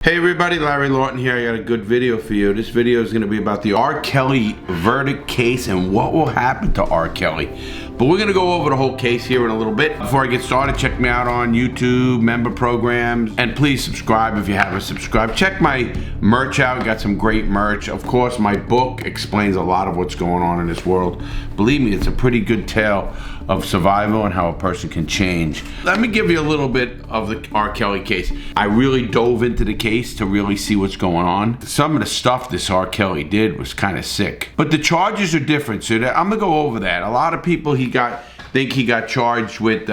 Hey everybody, Larry Lawton here. I got a good video for you. This video is going to be about the R. Kelly verdict case and what will happen to R. Kelly. But we're going to go over the whole case here in a little bit. Before I get started, check me out on YouTube, member programs, and please subscribe if you haven't subscribed. Check my merch out. Got some great merch. Of course, my book explains a lot of what's going on in this world. Believe me, it's a pretty good tale of survival and how a person can change. Let me give you a little bit of the R. Kelly case. I really dove into the case to really see what's going on. Some of the stuff this R. Kelly did was kind of sick. But the charges are different, so I'm gonna go over that. A lot of people think he got charged with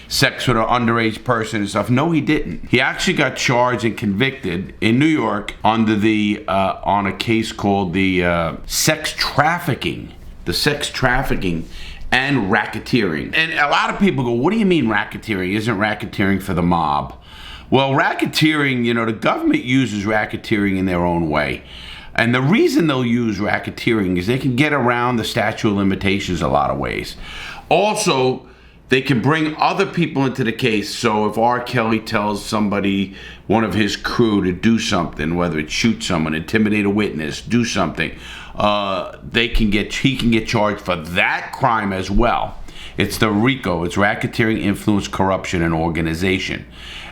sex with an underage person and stuff. No, he didn't. He actually got charged and convicted in New York under the on a case called the sex trafficking. The sex trafficking and racketeering. And a lot of people go, what do you mean racketeering? Isn't racketeering for the mob? Well, racketeering, the government uses racketeering in their own way. And the reason they'll use racketeering is they can get around the statute of limitations a lot of ways. Also, they can bring other people into the case. So if R. Kelly tells somebody, one of his crew, to do something, whether it's shoot someone, intimidate a witness, do something, he can get charged for that crime as well. It's the RICO. It's racketeering, influence, corruption, and organization.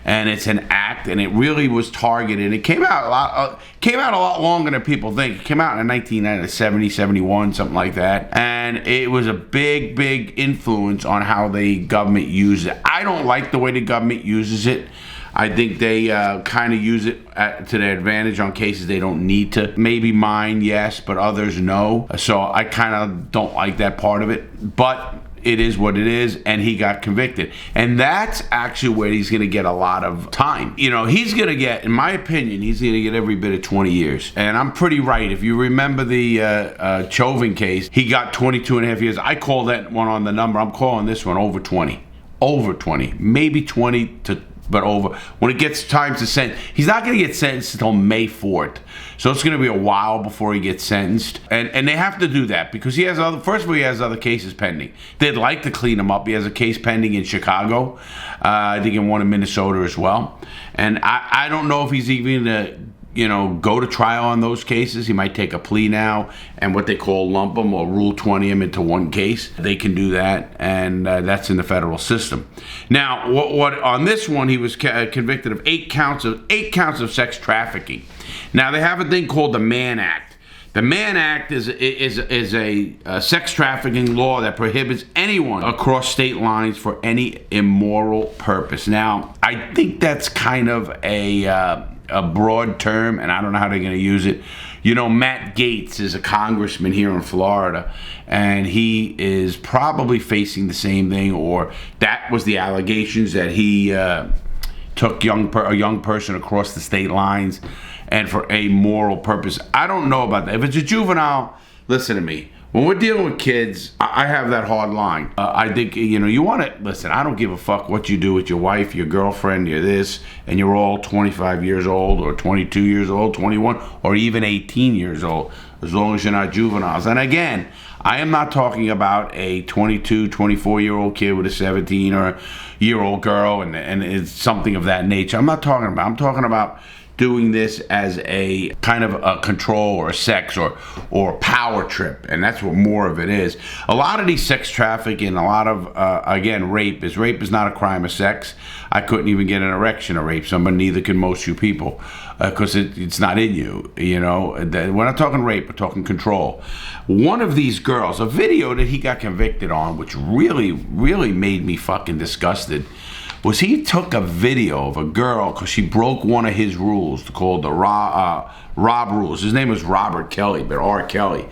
And it's an act, and it really was targeted. It came out a lot longer than people think. It came out in 1970, 71, something like that. And it was a big influence on how the government used it. I don't like the way the government uses it. I think they kind of use it to their advantage on cases they don't need to. Maybe mine, yes, but others, no. So I kind of don't like that part of it. But it is what it is, and he got convicted. And that's actually where he's going to get a lot of time. He's going to get, in my opinion, he's going to get every bit of 20 years. And I'm pretty right. If you remember the Chauvin case, he got 22 and a half years. I call that one on the number. I'm calling this one over 20. Over 20. Maybe 20 but over. When it gets time to sentence, he's not going to get sentenced until May 4th. So it's going to be a while before he gets sentenced. And they have to do that because he has other cases pending. They'd like to clean him up. He has a case pending in Chicago. I think in one in Minnesota as well. And I don't know if he's even go to trial on those cases. He might take a plea now and what they call lump them or Rule 20 him into one case. They can do that, and that's in the federal system. Now, what on this one, he was convicted of 8 counts of sex trafficking. Now, they have a thing called the Mann Act. The Mann Act is a sex trafficking law that prohibits anyone across state lines for any immoral purpose. Now, I think that's kind of a broad term, and I don't know how they're going to use it. Matt Gaetz is a congressman here in Florida, and he is probably facing the same thing, or that was the allegations that he took a young person across the state lines and for a moral purpose. I don't know about that. If it's a juvenile, listen to me. When we're dealing with kids, I have that hard line. I think, you want to, listen, I don't give a fuck what you do with your wife, your girlfriend, you're this, and you're all 25 years old or 22 years old, 21, or even 18 years old, as long as you're not juveniles. And again, I am not talking about a 22, 24-year-old kid with a 17 or a year-old girl and it's something of that nature. I'm talking about doing this as a kind of a control or a sex or power trip, and that's what more of it is. A lot of these sex trafficking, a lot of again, rape is not a crime of sex. I couldn't even get an erection to rape someone, neither can most of you people, because it's not in you. We're not talking rape, we're talking control. One of these girls, a video that he got convicted on, which really made me fucking disgusted, was he took a video of a girl because she broke one of his rules called the Rob rules. His name was Robert Kelly, but R. Kelly,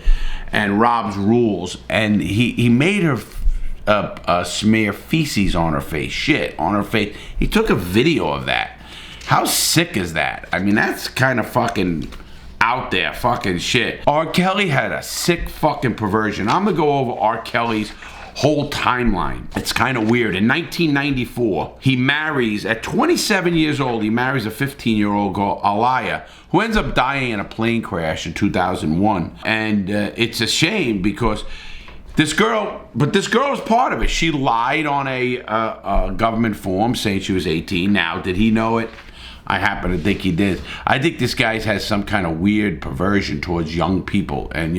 and Rob's rules, and he made her smear feces on her face, shit on her face. He took a video of that. How sick is that? I mean, that's kind of fucking out there fucking shit. R. Kelly had a sick fucking perversion. I'm gonna go over R. Kelly's whole timeline. It's kind of weird. In 1994, he marries, at 27 years old, he marries a 15-year-old girl, Aliyah, who ends up dying in a plane crash in 2001. And it's a shame because this girl was part of it. She lied on a government form saying she was 18. Now, did he know it? I happen to think he did. I think this guy has some kind of weird perversion towards young people, and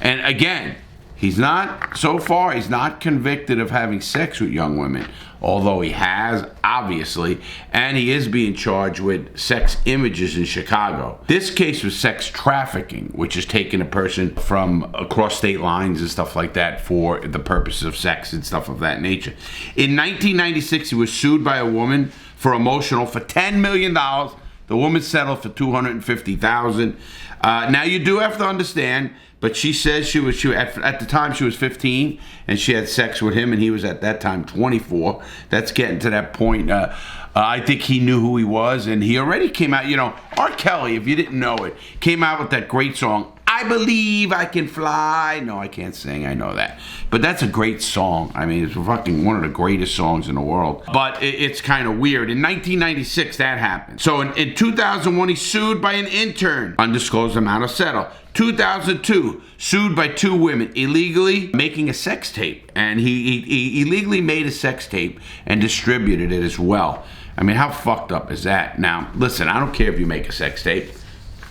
again, he's not, so far, he's not convicted of having sex with young women, although he has, obviously, and he is being charged with sex images in Chicago. This case was sex trafficking, which is taking a person from across state lines and stuff like that for the purposes of sex and stuff of that nature. In 1996, he was sued by a woman for emotional for $10 million. The woman settled for $250,000. Now, you do have to understand, but she says she at the time she was 15 and she had sex with him, and he was at that time 24. That's getting to that point. I think he knew who he was, and he already came out. RKelly, if you didn't know it, came out with that great song, I Believe I Can Fly. No, I can't sing, I know that. But that's a great song. I mean, it's fucking one of the greatest songs in the world. But it's kind of weird. In 1996, that happened. So in 2001, he's sued by an intern. Undisclosed amount of settle. 2002, sued by 2 women illegally making a sex tape. And he illegally made a sex tape and distributed it as well. I mean, how fucked up is that? Now, listen, I don't care if you make a sex tape.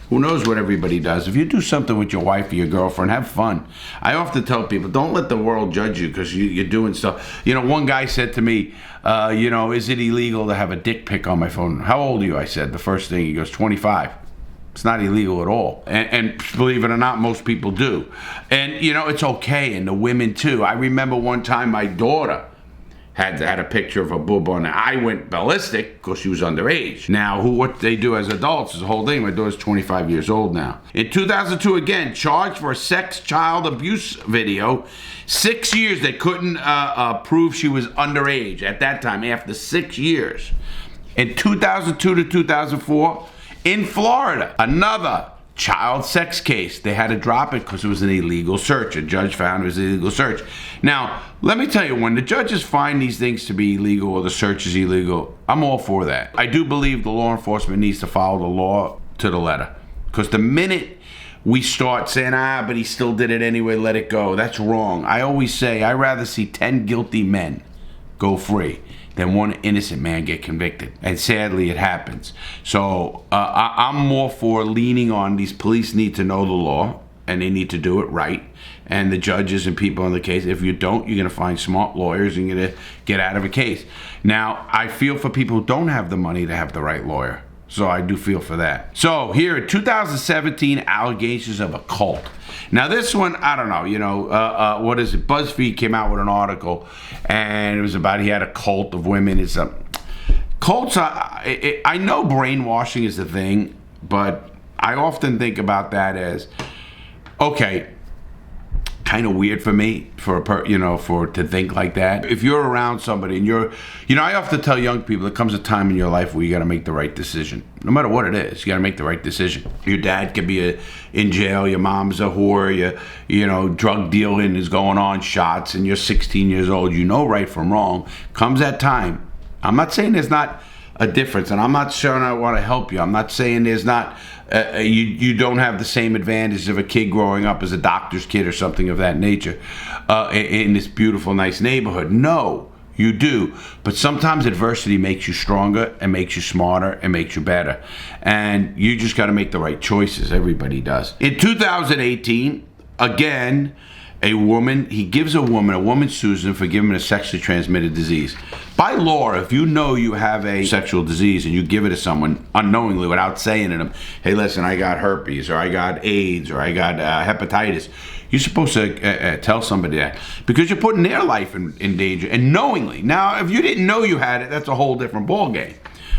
Who knows what everybody does? If you do something with your wife or your girlfriend, have fun. I often tell people, don't let the world judge you because you're doing stuff. One guy said to me, is it illegal to have a dick pic on my phone? How old are you? I said. The first thing, he goes, 25. It's not illegal at all. And believe it or not, most people do. And, it's okay. And the women, too. I remember one time my daughter had a picture of a boob on it. I went ballistic because she was underage. Now, what they do as adults is the whole thing. My daughter's 25 years old now. In 2002, again, charged for a sex child abuse video. 6 years, they couldn't prove she was underage at that time, after 6 years. In 2002 to 2004, in Florida, another child sex case. They had to drop it because it was an illegal search. A judge found it was an illegal search. Now, let me tell you, when the judges find these things to be illegal or the search is illegal, I'm all for that. I do believe the law enforcement needs to follow the law to the letter. Because the minute we start saying, but he still did it anyway, let it go, that's wrong. I always say, I'd rather see 10 guilty men go free than one innocent man get convicted. And sadly, it happens. So I'm more for leaning on these police need to know the law, and they need to do it right. And the judges and people on the case, if you don't, you're going to find smart lawyers and you're going to get out of a case. Now, I feel for people who don't have the money to have the right lawyer. So I do feel for that. So here in 2017, allegations of a cult. Now this one, I don't know, what is it? BuzzFeed came out with an article, and it was about he had a cult of women. It's cults. I know brainwashing is the thing, but I often think about that as, okay, kind of weird for me to think like that. If you're around somebody and I often tell young people there comes a time in your life where you got to make the right decision. No matter what it is, you got to make the right decision. Your dad could be in jail, your mom's a whore, drug dealing is going on, shots, and you're 16 years old. You know right from wrong. Comes that time. I'm not saying there's not a difference, and I'm not sure I want to help you. I'm not saying there's not you don't have the same advantage of a kid growing up as a doctor's kid or something of that nature in this beautiful, nice neighborhood. No, you do. But sometimes adversity makes you stronger and makes you smarter and makes you better. And you just got to make the right choices. Everybody does. In 2018, again, he gives a woman sues him for giving him a sexually transmitted disease. By law, if you know you have a sexual disease and you give it to someone unknowingly without saying to them, hey, listen, I got herpes, or I got AIDS, or I got hepatitis, you're supposed to tell somebody that because you're putting their life in danger, and knowingly. Now, if you didn't know you had it, that's a whole different ballgame.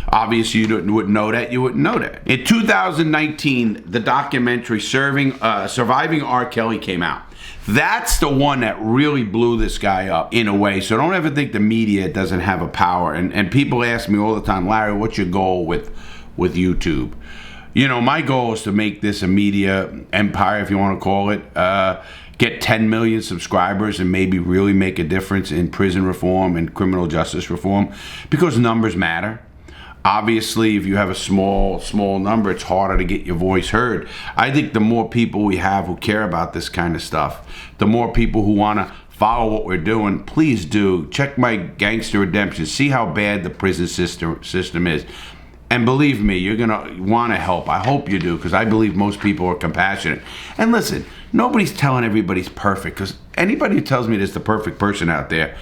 Obviously, you wouldn't know that. You wouldn't know that. In 2019, the documentary Surviving R. Kelly came out. That's the one that really blew this guy up in a way. So don't ever think the media doesn't have a power. And people ask me all the time, Larry, what's your goal with YouTube? My goal is to make this a media empire, if you want to call it. Get 10 million subscribers and maybe really make a difference in prison reform and criminal justice reform, because numbers matter. Obviously, if you have a small number, it's harder to get your voice heard. I think the more people we have who care about this kind of stuff, the more people who want to follow what we're doing, please do. Check my Gangster Redemption. See how bad the prison system is. And believe me, you're gonna want to help. I hope you do, because I believe most people are compassionate. And listen, nobody's telling everybody's perfect, because anybody who tells me there's the perfect person out there,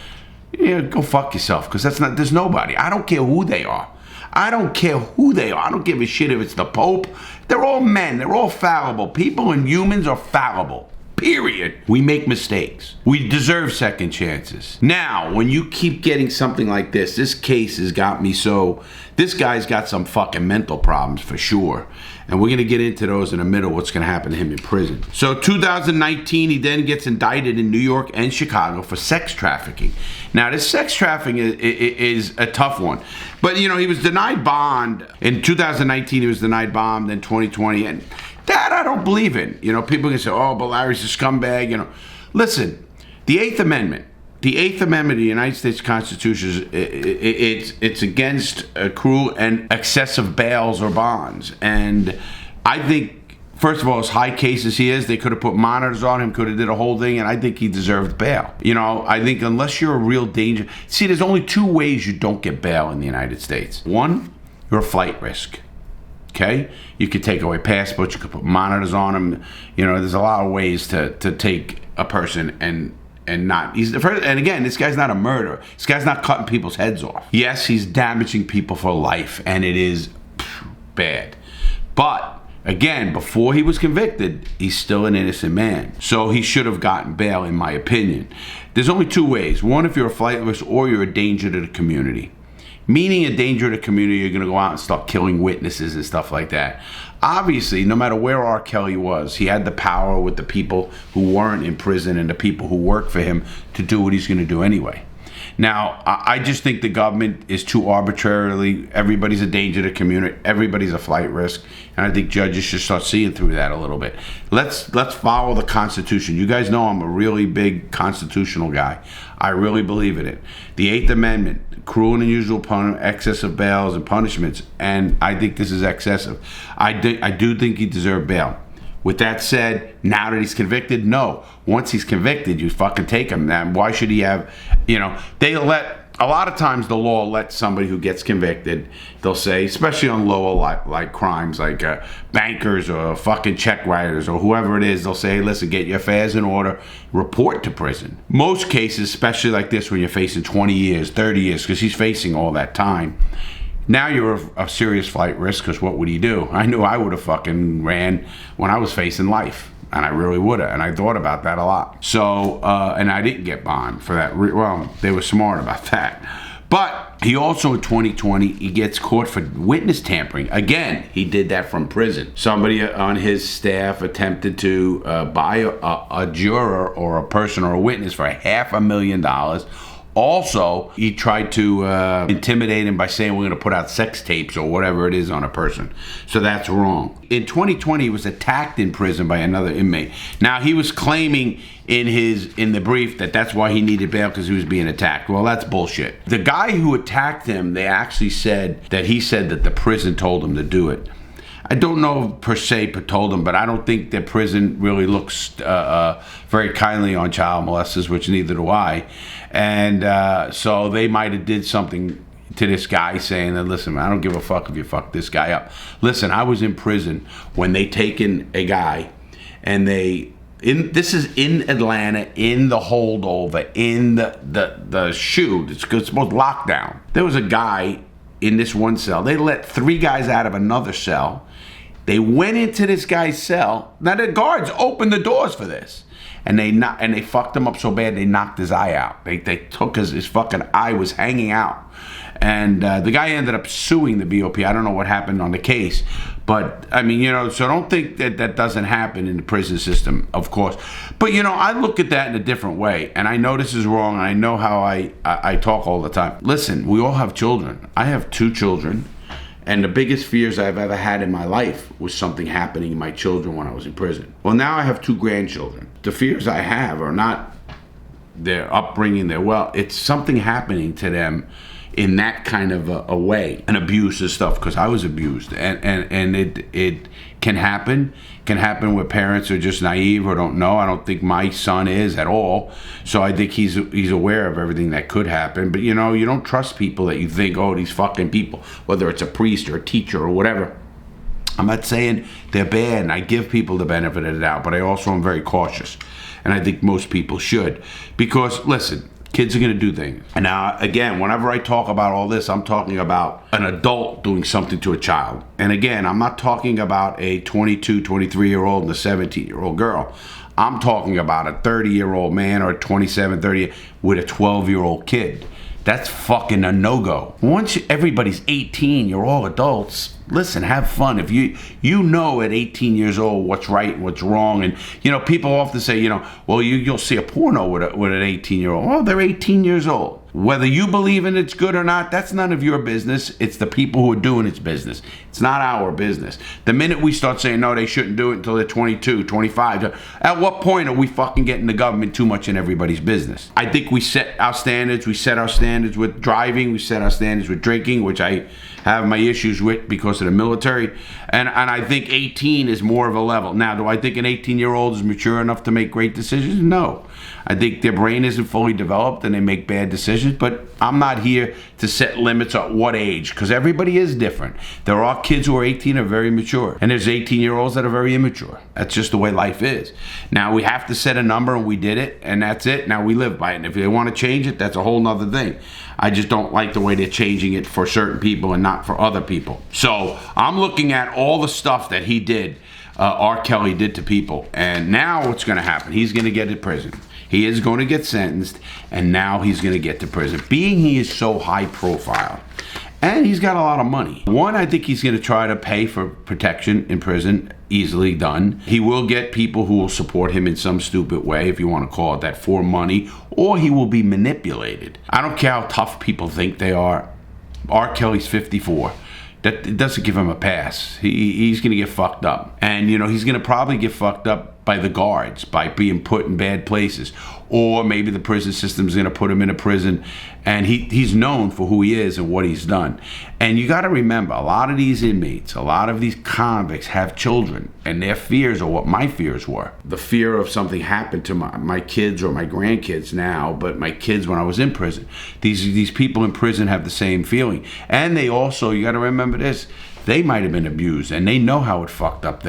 go fuck yourself, because there's nobody. I don't care who they are. I don't care who they are. I don't give a shit if it's the Pope. They're all men. They're all fallible. People and humans are fallible. Period. We make mistakes. We deserve second chances. Now, when you keep getting something like this case has got me so... This guy's got some fucking mental problems for sure. And we're going to get into those in a minute, what's going to happen to him in prison. So 2019, he then gets indicted in New York and Chicago for sex trafficking. Now, this sex trafficking is a tough one. But, he was denied bond. In 2019, he was denied bond, then 2020. And that I don't believe in. People can say, oh, but Larry's a scumbag. Listen, the Eighth Amendment. The Eighth Amendment of the United States Constitution, it's against cruel and excessive bails or bonds. And I think, first of all, as high case as he is, they could have put monitors on him, could have did a whole thing, and I think he deserved bail. I think unless you're a real danger... See, there's only two ways you don't get bail in the United States. One, you're a flight risk. Okay? You could take away passports, you could put monitors on them. There's a lot of ways to take a person and not, and again, this guy's not a murderer. This guy's not cutting people's heads off. Yes, he's damaging people for life, and it is bad. But again, before he was convicted, he's still an innocent man. So he should have gotten bail, in my opinion. There's only two ways. One, if you're a flight risk or you're a danger to the community. Meaning a danger to the community, you're going to go out and start killing witnesses and stuff like that. Obviously, no matter where RKelly was, he had the power with the people who weren't in prison and the people who work for him to do what he's going to do anyway. Now, I just think the government is too arbitrarily, everybody's a danger to the community, everybody's a flight risk, and I think judges should start seeing through that a little bit. Let's follow the Constitution. You guys know I'm a really big constitutional guy. I really believe in it. The Eighth Amendment, cruel and unusual excessive bails and punishments, and I think this is excessive. I do think he deserved bail. With that said, now that he's convicted, no. Once he's convicted, you fucking take him. Now, why should he have, a lot of times the law lets somebody who gets convicted, they'll say, especially on lower like crimes, like bankers or fucking check writers or whoever it is, they'll say, hey, listen, get your affairs in order, report to prison. Most cases, especially like this, when you're facing 20 years, 30 years, because he's facing all that time, now you're a serious flight risk, because what would he do? I knew I would have fucking ran when I was facing life. And I really would have. And I thought about that a lot. So, and I didn't get bond for that. Well, they were smart about that. But he also, in 2020, he gets caught for witness tampering. Again, he did that from prison. Somebody on his staff attempted to buy a juror or a person or a witness for $500,000. Also, he tried to intimidate him by saying we're going to put out sex tapes or whatever it is on a person. So that's wrong. In 2020, he was attacked in prison by another inmate. Now, he was claiming in the brief that's why he needed bail, because he was being attacked. Well, that's bullshit. The guy who attacked him, they actually said that the prison told him to do it. I don't know per se told him, but I don't think that prison really looks very kindly on child molesters, which neither do I. And so they might have did something to this guy saying that, listen, man, I don't give a fuck if you fuck this guy up. Listen, I was in prison when they taken a guy and this is in Atlanta, in the holdover, in the shoot. It's supposed lockdown. There was a guy in this one cell. They let 3 guys out of another cell. They went into this guy's cell. Now the guards opened the doors for this. And they fucked him up so bad they knocked his eye out. They took his fucking eye was hanging out. And the guy ended up suing the BOP. I don't know what happened on the case. But, I mean, so don't think that doesn't happen in the prison system, of course. But, I look at that in a different way. And I know this is wrong. And I know how I talk all the time. Listen, we all have children. I have 2 children. And the biggest fears I've ever had in my life was something happening to my children when I was in prison. Well, now I have 2 grandchildren. The fears I have are not their upbringing, it's something happening to them in that kind of a way, and abuse and stuff, because I was abused, and it can happen where parents are just naive or don't know. I don't think my son is at all, so I think he's aware of everything that could happen. But you know, you don't trust people that you think, oh, these fucking people, whether it's a priest or a teacher or whatever. I'm not saying they're bad, and I give people the benefit of the doubt, but I also am very cautious, and I think most people should, because listen, kids are going to do things. And now, again, whenever I talk about all this, I'm talking about an adult doing something to a child. And again, I'm not talking about a 22, 23-year-old and a 17-year-old girl. I'm talking about a 30-year-old man or a 27, 30 with a 12-year-old kid. That's fucking a no-go. Once everybody's 18, you're all adults. Listen, have fun. If you know at 18 years old what's right and what's wrong, and you know, people often say, you know, well, you'll see a porno with an 18-year-old. Oh, they're 18 years old. Whether you believe in it's good or not, that's none of your business. It's the people who are doing its business. It's not our business. The minute we start saying, no, they shouldn't do it until they're 22, 25, at what point are we fucking getting the government too much in everybody's business? I think we set our standards. We set our standards with driving. We set our standards with drinking, which I have my issues with because of the military. And I think 18 is more of a level. Now, do I think an 18-year-old is mature enough to make great decisions? No. I think their brain isn't fully developed and they make bad decisions, but I'm not here to set limits at what age, because everybody is different. There are kids who are 18 and are very mature, and there's 18-year-olds that are very immature. That's just the way life is. Now, we have to set a number, and we did it, and that's it. Now we live by it, and if they want to change it, that's a whole nother thing. I just don't like the way they're changing it for certain people and not for other people. So I'm looking at all the stuff that he did, RKelly did to people, and now what's going to happen? He's going to get to prison. He is going to get sentenced, and now he's going to get to prison. Being he is so high profile, and he's got a lot of money. One, I think he's going to try to pay for protection in prison. Easily done. He will get people who will support him in some stupid way, if you want to call it that, for money, or he will be manipulated. I don't care how tough people think they are. RKelly's 54. That it doesn't give him a pass. He's going to get fucked up. And, you know, he's going to probably get fucked up by the guards, by being put in bad places. Or maybe the prison system is going to put him in a prison, and he's known for who he is and what he's done. And you got to remember, a lot of these inmates, a lot of these convicts have children, and their fears are what my fears were. The fear of something happened to my kids or my grandkids now, but my kids when I was in prison. These people in prison have the same feeling. And they also, you got to remember this, they might have been abused, and they know how it fucked up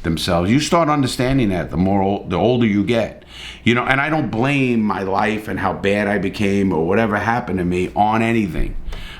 themselves. You start understanding that the older you get, you know. And I don't blame my life and how bad I became or whatever happened to me on anything.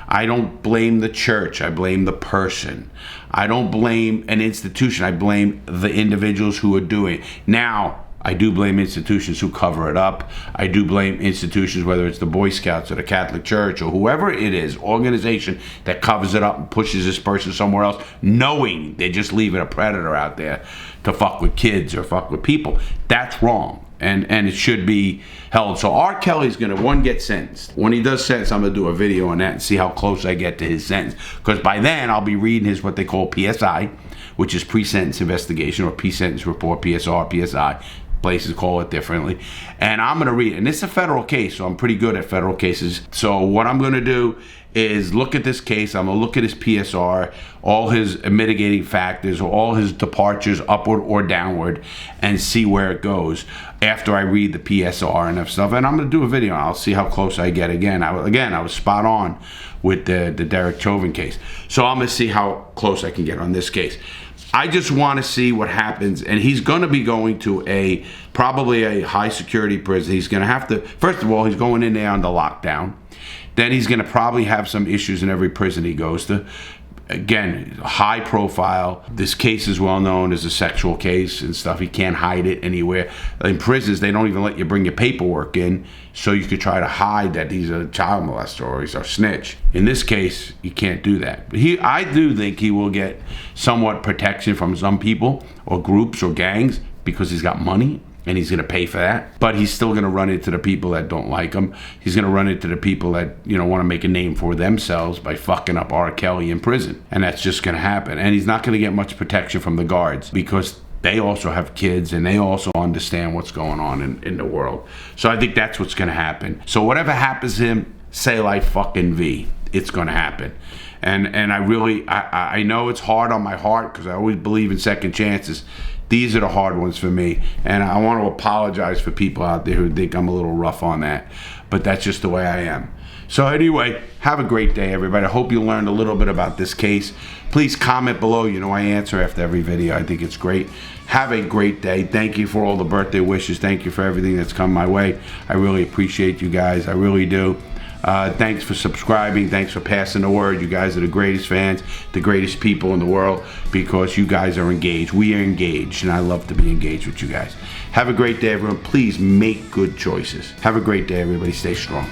I don't blame the church. I blame the person. I don't blame an institution. I blame the individuals who are doing it. Now, I do blame institutions who cover it up. I do blame institutions, whether it's the Boy Scouts or the Catholic Church or whoever it is, organization that covers it up and pushes this person somewhere else, knowing they're just leaving a predator out there to fuck with kids or fuck with people. That's wrong. And it should be held. So RKelly's going to, one, get sentenced. When he does sentence, I'm going to do a video on that and see how close I get to his sentence. Because by then, I'll be reading his, what they call PSI, which is pre-sentence investigation, or pre-sentence report, PSR, PSI. Places call it differently. And I'm going to read it. And it's a federal case, so I'm pretty good at federal cases. So what I'm going to do is look at this case. I'm going to look at his PSR, all his mitigating factors, all his departures, upward or downward, and see where it goes after I read the PSR and stuff. And I'm going to do a video. I'll see how close I get again. I was spot on with the Derek Chauvin case. So I'm going to see how close I can get on this case. I just want to see what happens, and he's going to be going to probably a high security prison. He's going to have to, first of all, he's going in there under lockdown. Then he's going to probably have some issues in every prison he goes to. Again, high profile. This case is well known as a sexual case and stuff. He can't hide it anywhere. In prisons, they don't even let you bring your paperwork in, so you could try to hide that he's a child molester or he's a snitch. In this case, you can't do that. But I do think he will get somewhat protection from some people or groups or gangs because he's got money. And he's going to pay for that. But he's still going to run into the people that don't like him. He's going to run into the people that, you know, want to make a name for themselves by fucking up RKelly in prison. And that's just going to happen. And he's not going to get much protection from the guards because they also have kids and they also understand what's going on in the world. So I think that's what's going to happen. So whatever happens to him, say like fucking V. it's going to happen. And I know it's hard on my heart because I always believe in second chances. These are the hard ones for me, and I want to apologize for people out there who think I'm a little rough on that, but that's just the way I am. So anyway, have a great day, everybody. I hope you learned a little bit about this case. Please comment below. You know I answer after every video. I think it's great. Have a great day. Thank you for all the birthday wishes. Thank you for everything that's come my way. I really appreciate you guys. I really do. Thanks for subscribing. Thanks for passing the word. You guys are the greatest fans, the greatest people in the world, because you guys are engaged. We are engaged, and I love to be engaged with you guys. Have a great day, everyone. Please make good choices. Have a great day, everybody. Stay strong.